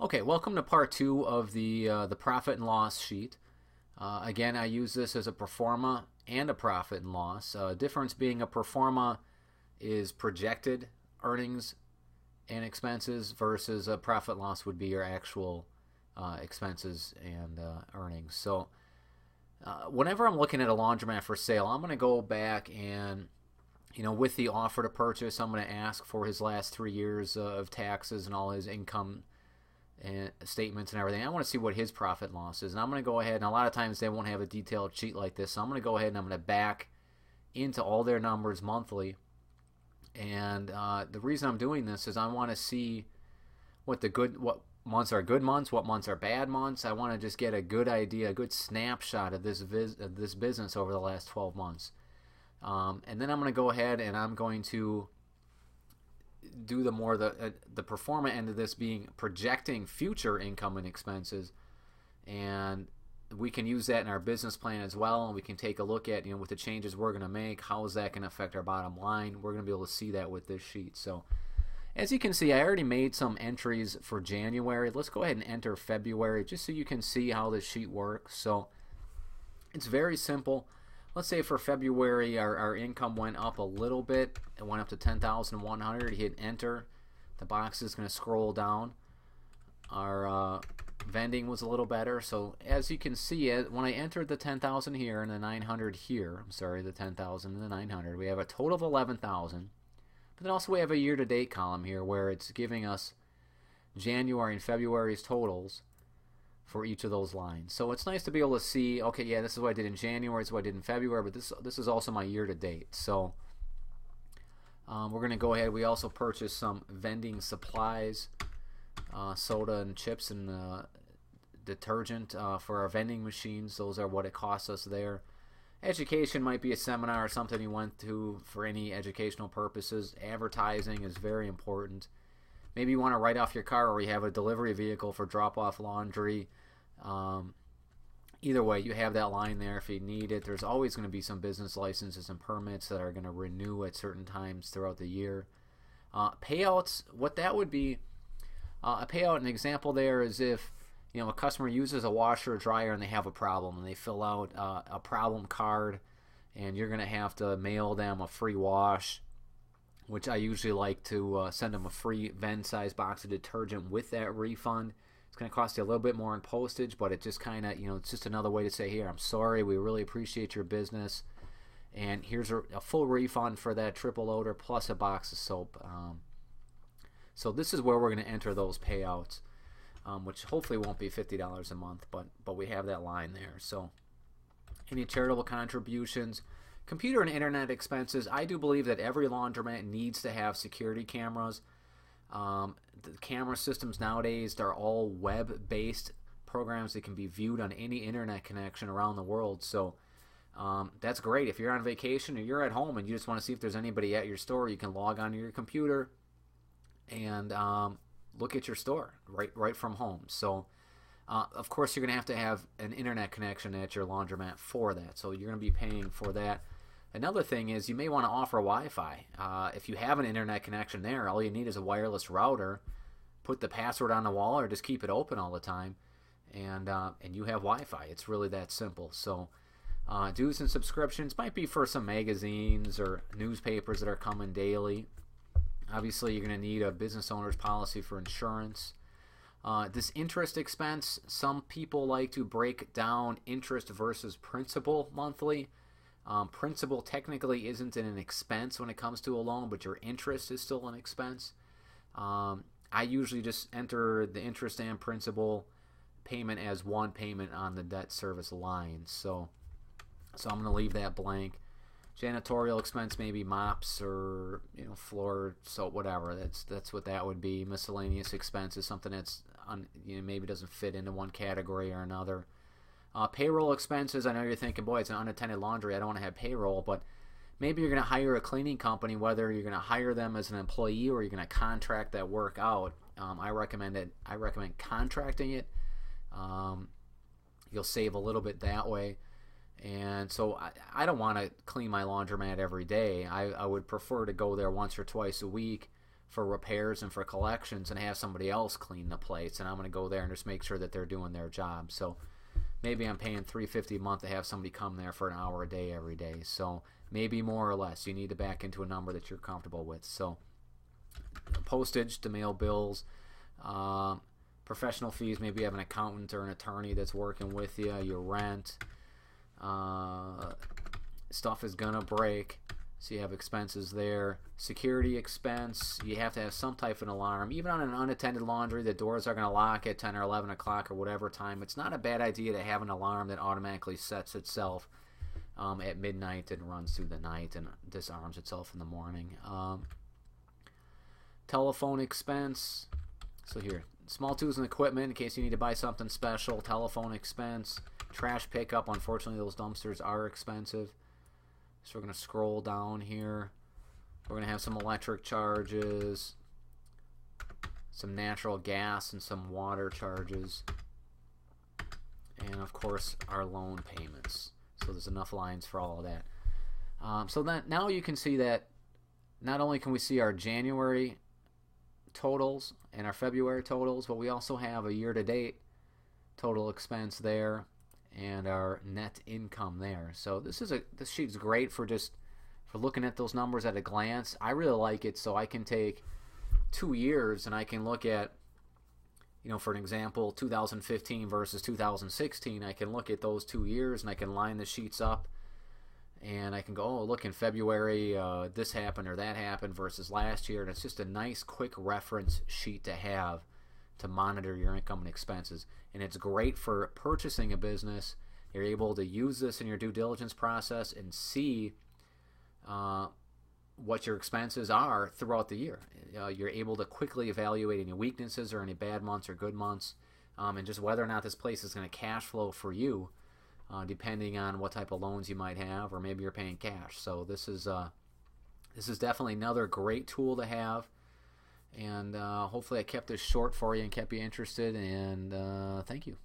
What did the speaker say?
Okay, welcome to part two of the profit and loss sheet. Again, I use this as a pro forma and a profit and loss. Difference being a pro forma is projected earnings and expenses versus a profit and loss would be your actual expenses and earnings. So whenever I'm looking at a laundromat for sale, I'm going to go back and with the offer to purchase, I'm going to ask for his last 3 years of taxes and all his income and statements and everything. I want to see what his profit and loss is, and I'm going to go ahead, and a lot of times they won't have a detailed sheet like this, so I'm going to go ahead and I'm going to back into all their numbers monthly. And the reason I'm doing this is I want to see what months are good months, what months are bad months. I want to just get a good idea, a good snapshot of this business over the last 12 months. And then I'm going to go ahead and I'm going to do the pro forma end of this being projecting future income and expenses, and we can use that in our business plan as well, and we can take a look at with the changes we're going to make, how is that going to affect our bottom line. We're going to be able to see that with this sheet. So as you can see, I already made some entries for January. Let's go ahead and enter February just so you can see how this sheet works. So it's very simple. Let's say for February our income went up a little bit. It went up to 10,100. Hit enter. The box is going to scroll down. Our vending was a little better. So as you can see, when I entered the 10,000 here and the 900 here, I'm sorry, the 10,000 and the 900, we have a total of 11,000. But then also we have a year-to-date column here where it's giving us January and February's totals for each of those lines. So it's nice to be able to see, okay, yeah, this is what I did in January, this is what I did in February, but this is also my year-to-date. So we're going to go ahead. We also purchased some vending supplies, soda and chips and detergent for our vending machines. Those are what it costs us there. Education might be a seminar or something you went to for any educational purposes. Advertising is very important. Maybe you want to write off your car, or you have a delivery vehicle for drop-off laundry. Either way, you have that line there if you need it. There's always going to be some business licenses and permits that are going to renew at certain times throughout the year. Payouts, what that would be, a payout, an example there is if a customer uses a washer or dryer and they have a problem and they fill out a problem card, and you're going to have to mail them a free wash, which I usually like to send them a free Venn-sized box of detergent with that refund. It's going to cost you a little bit more in postage, but it just kind of, it's just another way to say, here, I'm sorry, we really appreciate your business, and here's a full refund for that triple loader plus a box of soap. So this is where we're going to enter those payouts, which hopefully won't be $50 a month, but we have that line there. So any charitable contributions, computer and internet expenses. I do believe that every laundromat needs to have security cameras. The camera systems nowadays, they're all web-based programs that can be viewed on any internet connection around the world. So that's great. If you're on vacation or you're at home and you just want to see if there's anybody at your store, you can log onto your computer and look at your store right from home. So of course you're going to have an internet connection at your laundromat for that. So you're going to be paying for that. Another thing is you may want to offer Wi-Fi. If you have an internet connection there, all you need is a wireless router. Put the password on the wall or just keep it open all the time, and you have Wi-Fi. It's really that simple. So dues and subscriptions might be for some magazines or newspapers that are coming daily. Obviously, you're going to need a business owner's policy for insurance. This interest expense, some people like to break down interest versus principal monthly. Principal technically isn't an expense when it comes to a loan, but your interest is still an expense. I usually just enter the interest and principal payment as one payment on the debt service line. So I'm going to leave that blank. Janitorial expense, maybe mops or floor soap, whatever. That's what that would be. Miscellaneous expense is something that's maybe doesn't fit into one category or another. Payroll expenses, I know you're thinking, boy, it's an unattended laundry, I don't want to have payroll, but maybe you're going to hire a cleaning company, whether you're going to hire them as an employee or you're going to contract that work out. I recommend contracting it. You'll save a little bit that way. And so I don't want to clean my laundromat every day. I would prefer to go there once or twice a week for repairs and for collections and have somebody else clean the plates, and I'm going to go there and just make sure that they're doing their job. So maybe I'm paying $350 a month to have somebody come there for an hour a day every day. So maybe more or less. You need to back into a number that you're comfortable with. So postage to mail bills, professional fees, maybe you have an accountant or an attorney that's working with you, your rent, stuff is gonna break, so you have expenses there. Security expense, you have to have some type of an alarm. Even on an unattended laundry, the doors are gonna lock at 10 or 11 o'clock or whatever time. It's not a bad idea to have an alarm that automatically sets itself at midnight and runs through the night and disarms itself in the morning. Telephone expense, so here, small tools and equipment in case you need to buy something special. Telephone expense. Trash pickup. Unfortunately, those dumpsters are expensive. So we're going to scroll down here. We're going to have some electric charges, some natural gas, and some water charges. And, of course, our loan payments. So there's enough lines for all of that. So then, now you can see that not only can we see our January totals and our February totals, but we also have a year-to-date total expense there and our net income there. So this sheet's great for looking at those numbers at a glance. I really like it, so I can take 2 years and I can look at, for an example, 2015 versus 2016. I can look at those 2 years and I can line the sheets up. And I can go, oh, look, in February, this happened or that happened versus last year. And it's just a nice, quick reference sheet to have to monitor your income and expenses. And it's great for purchasing a business. You're able to use this in your due diligence process and see what your expenses are throughout the year. You're able to quickly evaluate any weaknesses or any bad months or good months, and just whether or not this place is going to cash flow for you. Depending on what type of loans you might have, or maybe you're paying cash. So this is definitely another great tool to have, and hopefully I kept this short for you and kept you interested, and thank you.